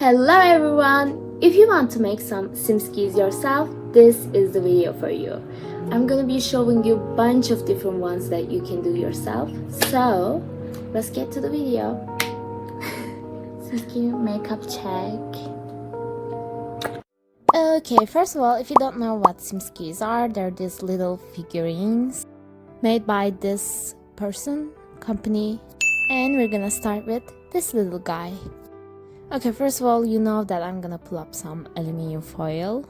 Hello everyone! If you want to make some smiskies yourself, this is the video for you. I'm gonna be showing you a bunch of different ones that you can do yourself. So, let's get to the video. Smiski makeup check. Okay, first of all, if you don't know what smiskies are, they're these little figurines made by this company, and we're gonna start with this little guy. Okay, first of all, you know that I'm gonna pull up some aluminum foil.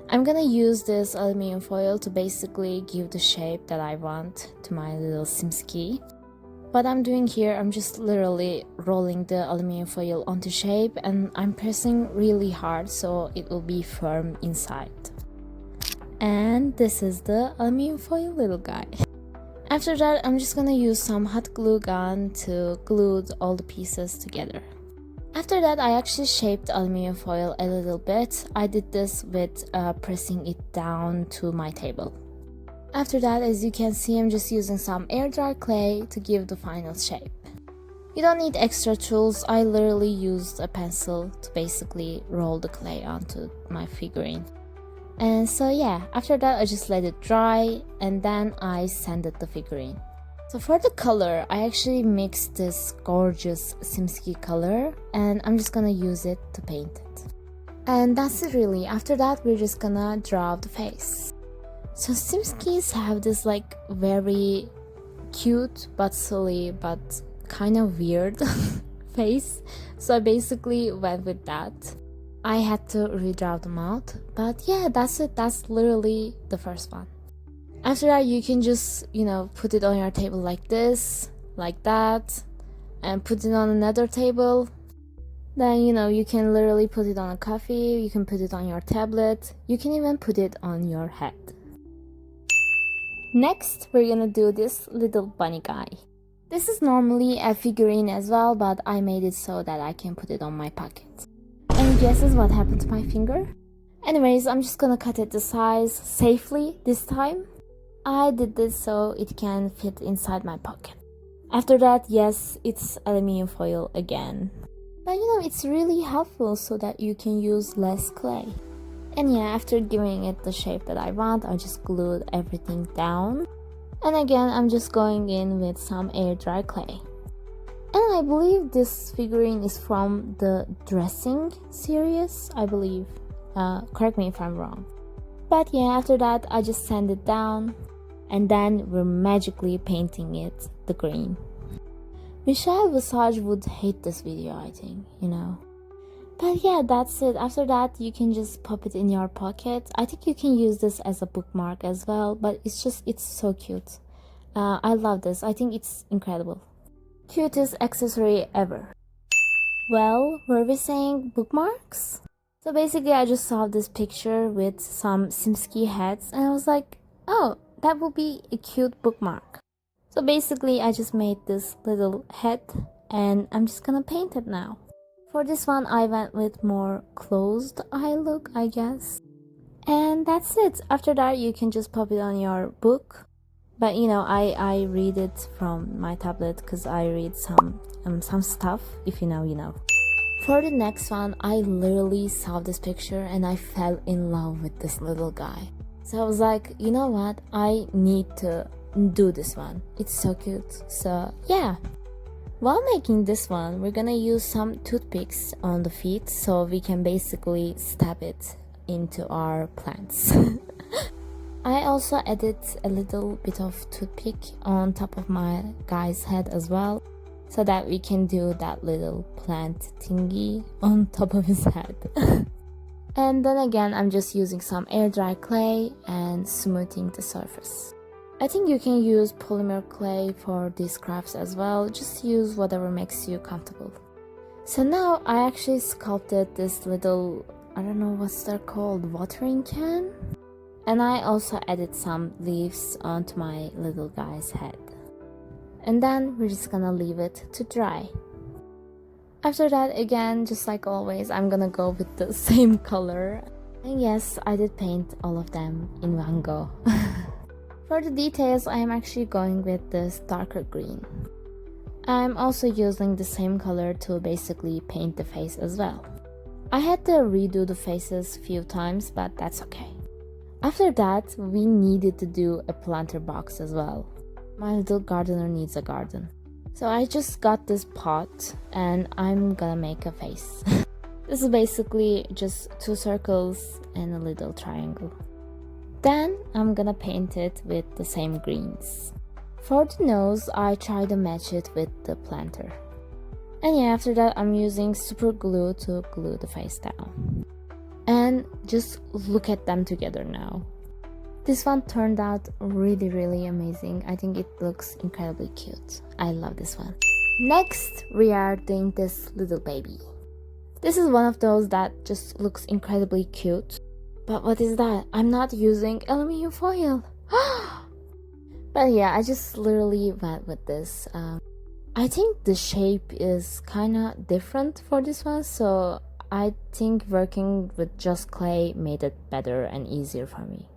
I'm gonna use this aluminum foil to basically give the shape that I want to my little smiski. What I'm doing here, I'm just literally rolling the aluminum foil onto shape, and I'm pressing really hard so it will be firm inside. And this is the aluminum foil little guy. After that, I'm just gonna use some hot glue gun to glue all the pieces together. After that, I actually shaped aluminum foil a little bit. I did this with pressing it down to my table. After that, as you can see, I'm just using some air dry clay to give the final shape. You don't need extra tools. I literally used a pencil to basically roll the clay onto my figurine. And so yeah, after that I just let it dry and then I sanded the figurine. So for the color, I actually mixed this gorgeous smiski color and I'm just gonna use it to paint it. And that's it really. After that, we're just gonna draw the face. So smiskis have this like very cute but silly but kind of weird face. So I basically went with that. I had to redraw the mouth, but yeah, that's it. That's literally the first one. After that, you can just, put it on your table like this, like that, and put it on another table. Then, you can literally put it on a coffee, you can put it on your tablet, you can even put it on your head. Next, we're gonna do this little bunny guy. This is normally a figurine as well, but I made it so that I can put it on my pocket. Any guesses what happened to my finger? Anyways, I'm just gonna cut it the size safely this time. I did this so it can fit inside my pocket. After that, yes, it's aluminum foil again. But it's really helpful so that you can use less clay. And yeah, after giving it the shape that I want, I just glued everything down. And again, I'm just going in with some air dry clay. And I believe this figurine is from the dressing series, I believe. Correct me if I'm wrong. But yeah, after that, I just sand it down. And then we're magically painting it the green. Michelle Visage would hate this video, I think, But yeah, that's it. After that, you can just pop it in your pocket. I think you can use this as a bookmark as well, but it's so cute. I love this. I think it's incredible. Cutest accessory ever. Well, were we saying bookmarks? So basically, I just saw this picture with some smiski heads, and I was like, oh, that would be a cute bookmark. So basically, I just made this little head and I'm just gonna paint it now. For this one, I went with more closed eye look, I guess. And that's it. After that, you can just pop it on your book. But I read it from my tablet because I read some stuff. If you know, you know. For the next one, I literally saw this picture and I fell in love with this little guy. So I was like, you know what, I need to do this one. It's so cute. So yeah. While making this one, we're gonna use some toothpicks on the feet so we can basically stab it into our plants. I also added a little bit of toothpick on top of my guy's head as well, so that we can do that little plant thingy on top of his head. And then again, I'm just using some air dry clay and smoothing the surface. I think you can use polymer clay for these crafts as well. Just use whatever makes you comfortable. So now I actually sculpted this little, I don't know what's they're called, watering can. And I also added some leaves onto my little guy's head. And then we're just gonna leave it to dry. After that, again, just like always, I'm gonna go with the same color. And yes, I did paint all of them in one go. For the details, I am actually going with this darker green. I'm also using the same color to basically paint the face as well. I had to redo the faces few times, but that's okay. After that, we needed to do a planter box as well. My little gardener needs a garden. So I just got this pot and I'm gonna make a face. This is basically just 2 circles and a little triangle. Then I'm gonna paint it with the same greens. For the nose, I try to match it with the planter. And yeah, after that I'm using super glue to glue the face down. And just look at them together now. This one turned out really amazing. I think it looks incredibly cute. I love this one. Next, we are doing this little baby. This is one of those that just looks incredibly cute. But what is that? I'm not using aluminum foil. But yeah, I just literally went with this. I think the shape is kinda different for this one, so I think working with just clay made it better and easier for me.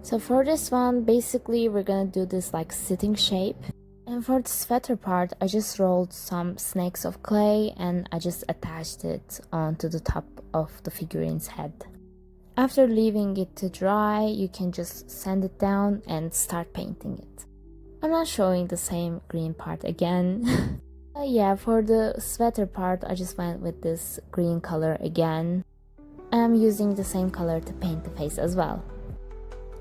So for this one, basically we're gonna do this like sitting shape. And for the sweater part, I just rolled some snakes of clay and I just attached it onto the top of the figurine's head. After leaving it to dry, you can just sand it down and start painting it. I'm not showing the same green part again. Yeah, for the sweater part, I just went with this green color again. I'm using the same color to paint the face as well.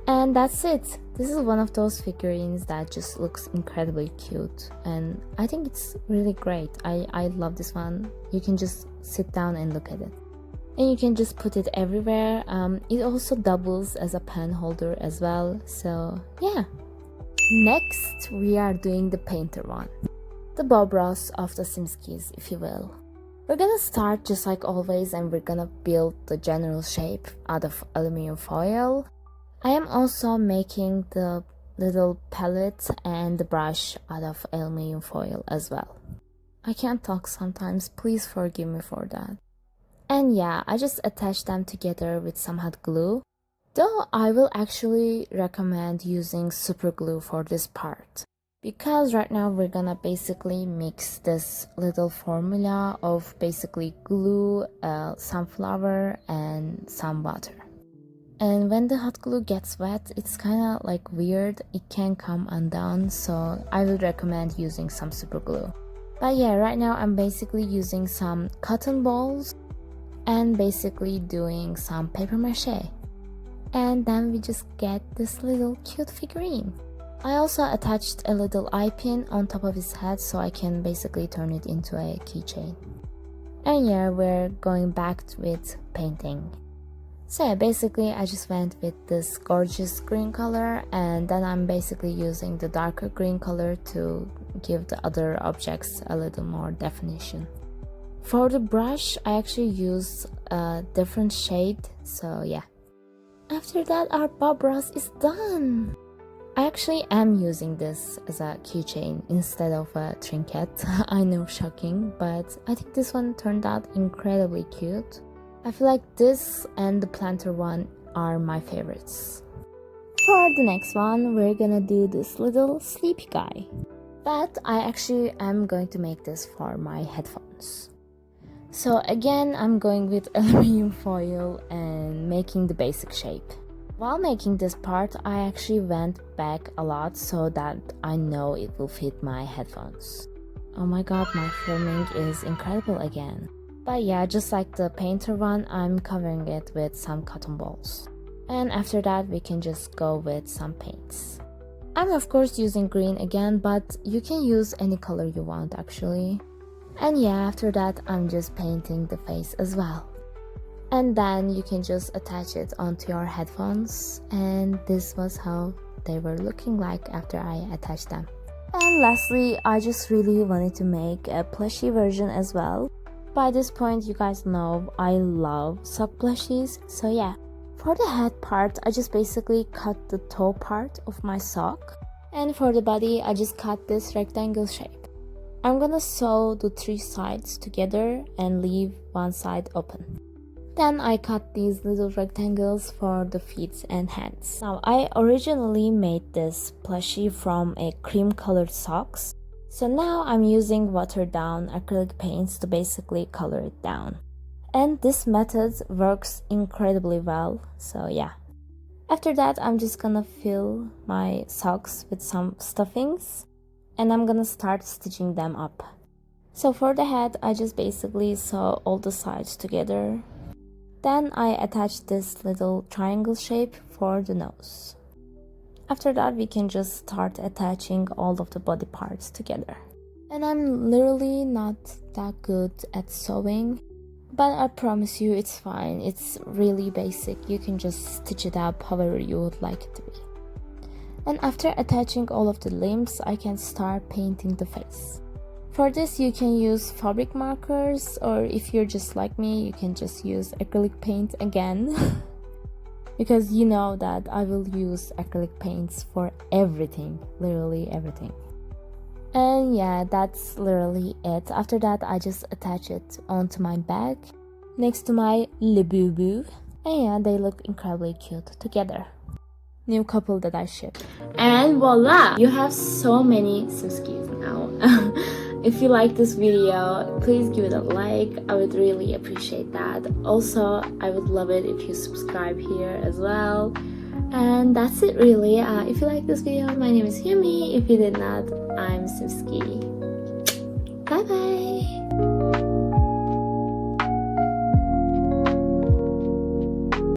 And that's it. This is one of those figurines that just looks incredibly cute and I think it's really great. I love this one. You can just sit down and look at it. And you can just put it everywhere. It also doubles as a pen holder as well. So yeah. Next, we are doing the painter one. The Bob Ross of the smiskies, if you will. We're gonna start just like always and we're gonna build the general shape out of aluminum foil. I am also making the little palette and the brush out of aluminum foil as well. I can't talk sometimes, please forgive me for that. And yeah, I just attach them together with some hot glue. Though I will actually recommend using super glue for this part. Because right now we're gonna basically mix this little formula of basically glue, some flour and some water. And when the hot glue gets wet, it's kind of like weird, it can come undone, so I would recommend using some super glue. But yeah, right now I'm basically using some cotton balls and basically doing some paper mache. And then we just get this little cute figurine. I also attached a little eye pin on top of his head so I can basically turn it into a keychain. And yeah, we're going back with painting. So yeah, basically I just went with this gorgeous green color and then I'm basically using the darker green color to give the other objects a little more definition. For the brush, I actually used a different shade, so yeah. After that, our Bob Ross is done! I actually am using this as a keychain instead of a trinket. I know, shocking, but I think this one turned out incredibly cute. I feel like this and the planter one are my favorites. For the next one, we're gonna do this little sleepy guy. But I actually am going to make this for my headphones. So again, I'm going with aluminum foil and making the basic shape. While making this part, I actually went back a lot so that I know it will fit my headphones. Oh my god, my filming is incredible again. But yeah, just like the painter one, I'm covering it with some cotton balls. And after that, we can just go with some paints. I'm of course using green again, but you can use any color you want actually. And yeah, after that, I'm just painting the face as well. And then you can just attach it onto your headphones. And this was how they were looking like after I attached them. And lastly, I just really wanted to make a plushie version as well. By this point, you guys know I love sock plushies, so yeah. For the head part, I just basically cut the toe part of my sock. And for the body, I just cut this rectangle shape. I'm gonna sew the 3 sides together and leave one side open. Then I cut these little rectangles for the feet and hands. Now, I originally made this plushie from a cream colored socks. So now I'm using watered down acrylic paints to basically color it down. And this method works incredibly well, so yeah. After that, I'm just gonna fill my socks with some stuffings and I'm gonna start stitching them up. So for the head, I just basically sew all the sides together. Then I attach this little triangle shape for the nose. After that, we can just start attaching all of the body parts together. And I'm literally not that good at sewing, but I promise you it's fine. It's really basic. You can just stitch it up however you would like it to be. And after attaching all of the limbs, I can start painting the face. For this, you can use fabric markers, or if you're just like me, you can just use acrylic paint again. Because you know that I will use acrylic paints for everything, literally everything. And yeah, that's literally it. After that, I just attach it onto my bag next to my Labubu. And yeah, they look incredibly cute together. New couple that I shipped. And voila! You have so many smiskies now. If you like this video, please give it a like. I would really appreciate that. Also, I would love it if you subscribe here as well. And that's it really. If you like this video, my name is Yumi. If you did not, I'm Smiski. Bye bye!